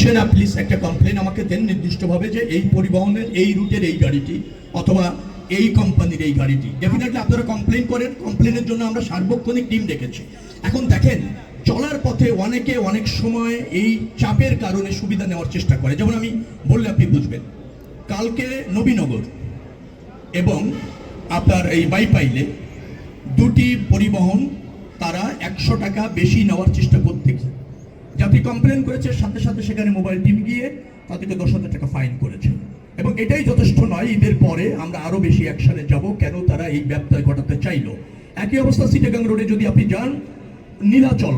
সেনা প্লিজ একটা কমপ্লেন আমাকে দেন নির্দিষ্টভাবে যে এই পরিবহনের এই রুটের এই গাড়িটি অথবা এই কোম্পানির এই গাড়িটি। ডেফিনেটলি আপনারা কমপ্লেন করেন, কমপ্লেনের জন্য আমরা সার্বক্ষণিক টিম ডেকেছি। এখন দেখেন, চলার পথে অনেকে অনেক সময় এই চাপের কারণে সুবিধা নেওয়ার চেষ্টা করে। যেমন আমি বললে আপনি বুঝবেন, কালকে নবীনগর এবং আপনার এই বাইপাইলে দুটি পরিবহন তারা 100 টাকা বেশি নেওয়ার চেষ্টা করতেছে। যাত্রী কমপ্লেন করেছে, সাথে সাথে সেখানে মোবাইল টিম গিয়ে তাদেরকে 10,000 টাকা ফাইন করেছে। এবং এটাই যথেষ্ট নয়, ঈদের পরে আমরা আরো বেশি অ্যাকশনে যাব, কেন তারা এই ব্যবসায় ঘটাতে চাইলো। একই অবস্থা চিটাগাং রোডে যদি আপনি যান, নীলাচল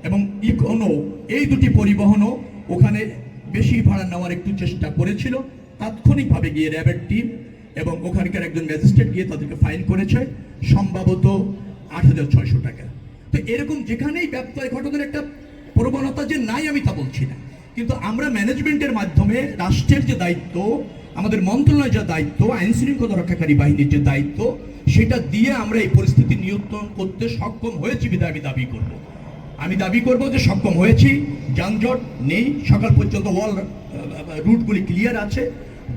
এবং ইকোনো এই দুটি পরিবহনও ওখানে বেশি ভাড়া নেওয়ার একটু চেষ্টা করেছিল। তাৎক্ষণিকভাবে গিয়ে র্যাবের টিম এবং ওখানকার একজন ম্যাজিস্ট্রেট গিয়ে তাদেরকে ফাইন করেছে সম্ভবত 8,600 টাকা। তো এরকম যেখানেই ব্যবসায় ঘটনার একটা প্রবণতা যে নাই আমি তা বলছি না, কিন্তু আমরা ম্যানেজমেন্টের মাধ্যমে রাষ্ট্রের যে দায়িত্ব, আমাদের মন্ত্রণালয়ের যে দায়িত্ব, আইন শৃঙ্খলা রক্ষাকারী বাহিনীর যে দায়িত্ব, সেটা দিয়ে আমরা এই পরিস্থিতি নিয়ন্ত্রণ করতে সক্ষম হয়েছি বিধায় আমি দাবি করব যে সক্ষম হয়েছি। যানজট নেই, সকাল পর্যন্ত ওয়াল রুটগুলি ক্লিয়ার আছে।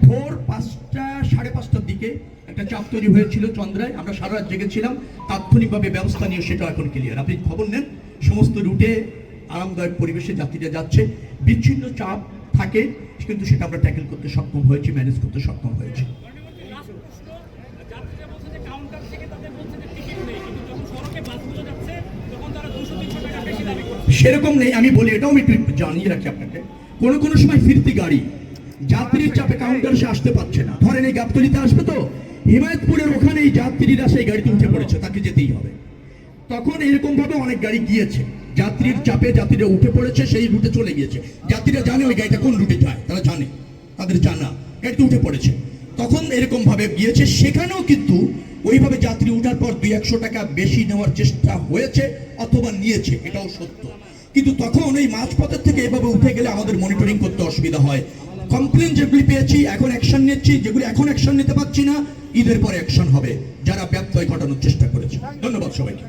ভোর 5টা সাড়ে 5টার দিকে একটা চাপ তৈরি হয়েছিল চন্দ্রায়, আমরা সারা রাত জেগেছিলাম, তাৎক্ষণিকভাবে ব্যবস্থা নিয়ে সেটা এখন ক্লিয়ার। আপনি খবর নেন, সমস্ত রুটে আরামদায়ক পরিবেশে যাত্রীরা যাচ্ছে। বিচ্ছিন্ন চাপ থাকে, কিন্তু সেটা আমরা ট্যাকেল করতে সক্ষম হয়েছি, ম্যানেজ করতে সক্ষম হয়েছি। সেরকম নেই, আমি বলি, এটাও আমি একটু জানিয়ে রাখি আপনাকে। কোনো সময় ফিরতি গাড়ি যাত্রীর চাপে কাউন্টার সে আসতে পারছে না, ধরেন এই গাবতলীতে আসবে, তো হিমায়তপুরের ওখানে এই যাত্রীরা সেই গাড়িতে উঠে পড়েছে, তাকে যেতেই হবে। তখন এরকম ভাবে অনেক গাড়ি গিয়েছে, যাত্রীর চাপে যাত্রীরা উঠে পড়েছে, সেই রুটে চলে গিয়েছে। যাত্রীরা জানে ওই গাড়িটা কোন রুটে যায়, তারা জানে, তাদের জানা, গাড়িতে উঠে পড়েছে। তখন এরকম ভাবে গিয়েছে, সেখানেও কিন্তু ওইভাবে যাত্রী উঠার পর 200-100 টাকা বেশি নেওয়ার চেষ্টা হয়েছে অথবা নিয়েছে, এটাও সত্য। কিন্তু তখন এই মাঝপথের থেকে এভাবে উঠে গেলে আমাদের মনিটরিং করতে অসুবিধা হয়। কমপ্লেন যেগুলি পেয়েছি এখন অ্যাকশন নিচ্ছি, যেগুলি এখন অ্যাকশন নিতে পারছি না, ঈদের পরে অ্যাকশন হবে যারা ব্যত্যয় ঘটানোর চেষ্টা করেছে। ধন্যবাদ সবাইকে।